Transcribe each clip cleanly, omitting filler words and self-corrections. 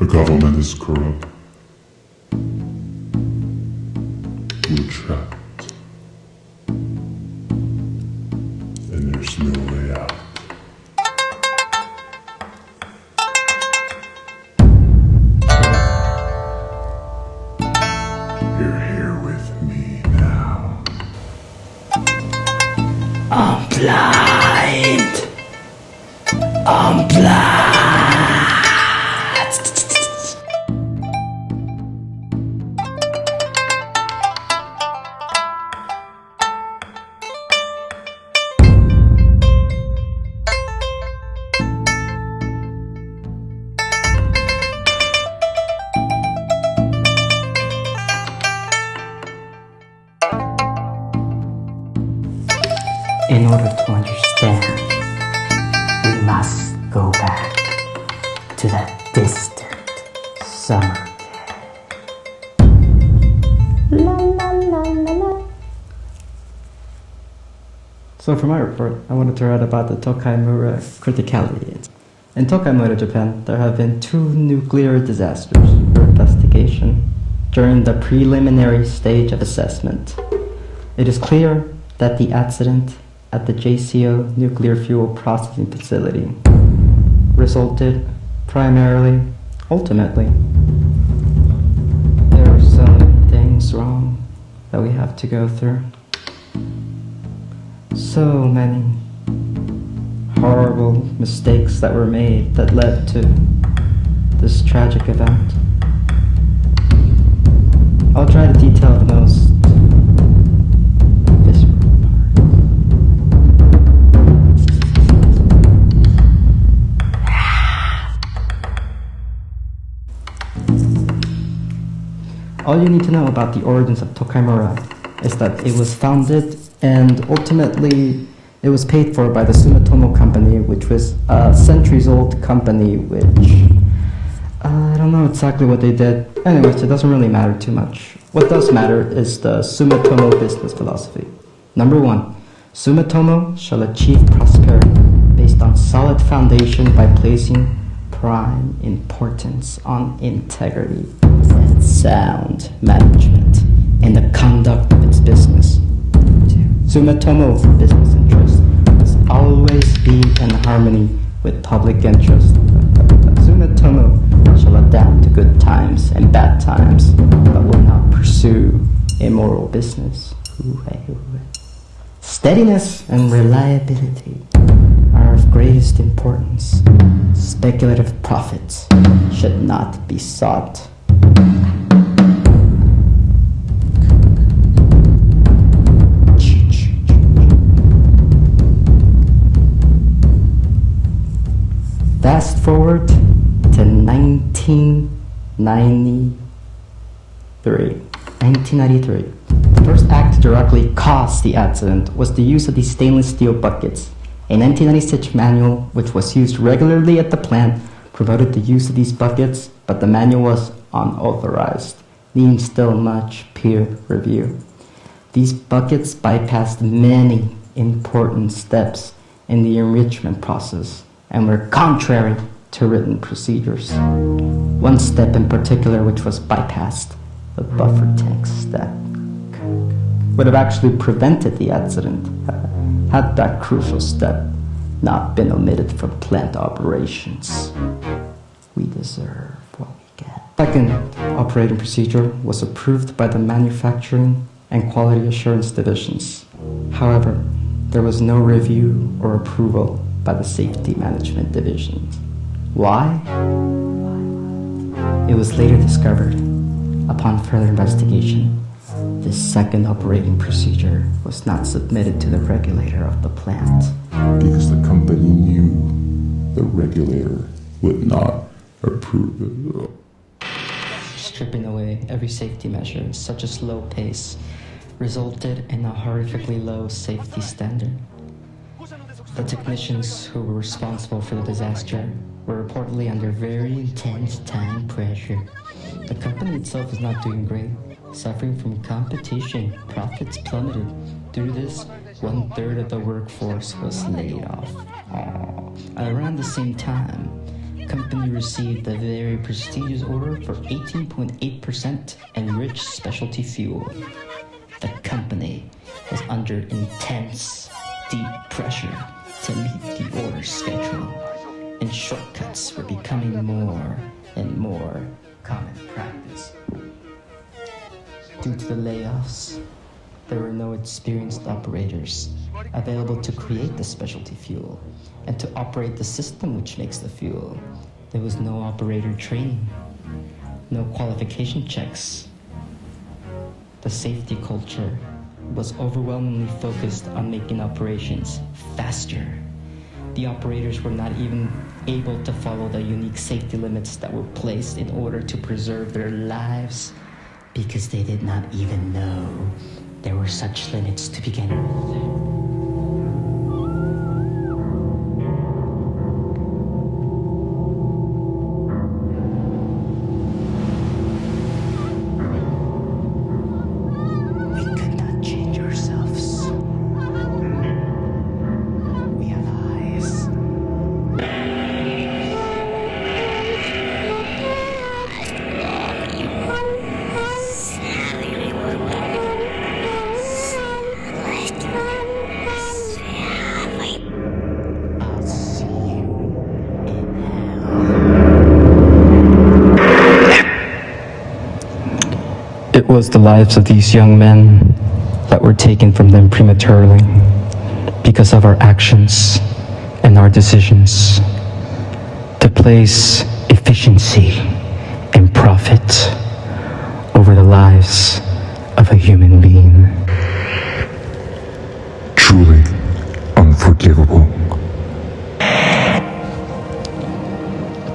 The government is corrupt. We're trapped. And there's no way out. You're here with me now. I'm blind. I'm blind. In order to understand, we must go back to that distant summer day. La la la la la. So for my report, I wanted to write about the Tokaimura criticality. In Tokaimura, Japan, there have been 2 nuclear disasters for investigation during the preliminary stage of assessment. It is clear that the accident at the JCO nuclear fuel processing facility resulted ultimately, there are so many things wrong that we have to go through. So many horrible mistakes that were made that led to this tragic event. I'll try to detail the most visceral part. All you need to know about the origins of Tokaimura is that it was founded and ultimately it was paid for by the Sumitomo company, which was a centuries-old company which I don't know exactly what they did. Anyways, it doesn't really matter too much. What does matter is the Sumitomo business philosophy. Number 1, Sumitomo shall achieve prosperity based on solid foundation by placing prime importance on integrity and sound management in the conduct of its business. 2, Sumitomo's business interest must always be in harmony with public interest. Sumitomo shall adapt to good times and bad times, but will not pursue immoral business. Steadiness and reliability are of greatest importance. Speculative profits should not be sought. Fast forward to 1993. The first act to directly cause the accident was the use of these stainless steel buckets. A 1996 manual, which was used regularly at the plant, promoted the use of these buckets, but the manual was unauthorized, needing still much peer review. These buckets bypassed many important steps in the enrichment process and were contrary to written procedures. One step in particular which was bypassed, the buffer tank step, would have actually prevented the accident had that crucial step not been omitted from plant operations. We deserve what we get. Second operating procedure was approved by the manufacturing and quality assurance divisions. However, there was no review or approval by the safety management division. Why? It was later discovered, upon further investigation, this second operating procedure was not submitted to the regulator of the plant. Because the company knew the regulator would not approve it. Stripping away every safety measure, such as low pace, resulted in a horrifically low safety standard. The technicians who were responsible for the disaster were reportedly under very intense time pressure. The company itself is not doing great, suffering from competition. Profits plummeted. Due to this, 1/3 of the workforce was laid off. At around the same time, company received the very prestigious order for 18.8% enriched specialty fuel. The company was under intense, deep pressure to meet the order schedule, and shortcuts were becoming more and more common practice. Due to the layoffs, there were no experienced operators available to create the specialty fuel and to operate the system which makes the fuel. There was no operator training, no qualification checks. The safety culture was overwhelmingly focused on making operations faster. The operators were not even able to follow the unique safety limits that were placed in order to preserve their lives, because they did not even know there were such limits to begin with. It was the lives of these young men that were taken from them prematurely because of our actions and our decisions to place efficiency and profit over the lives of a human being. Truly unforgivable.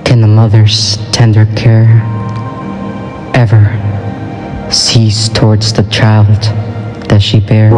Can a mother's tender care ever cease towards the child that she bears?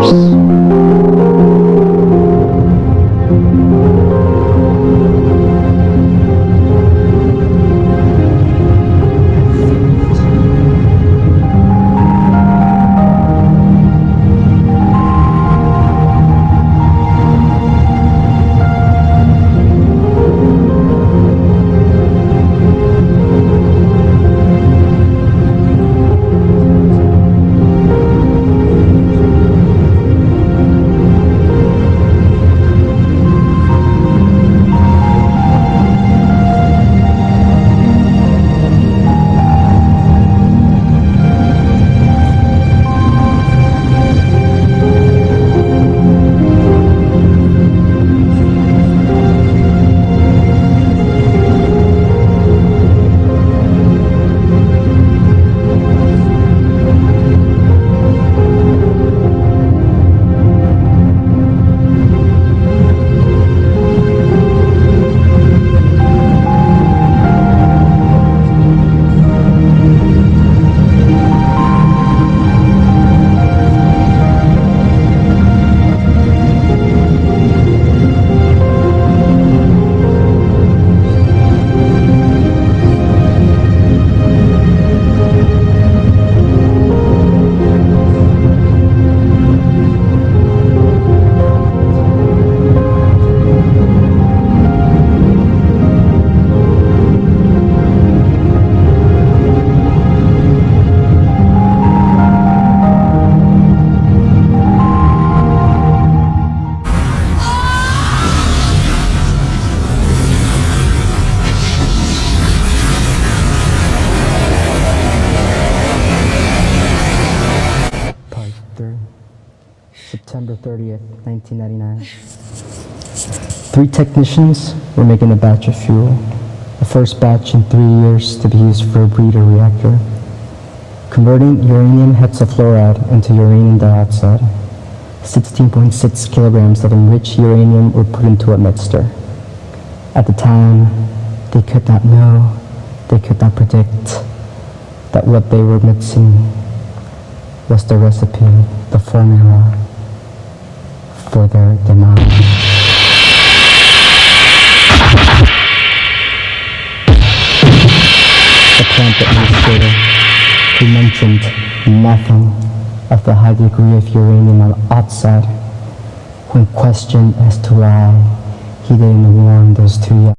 September 30th, 1999. 3 technicians were making a batch of fuel, the first batch in 3 years to be used for a breeder reactor, converting uranium hexafluoride into uranium dioxide. 16.6 kilograms of enriched uranium were put into a mixture. At the time, they could not know, they could not predict that what they were mixing was the recipe, the formula for their demise. The plant administrator, who mentioned nothing of the high degree of uranium on the outside, when questioned as to why he didn't warn those 2 young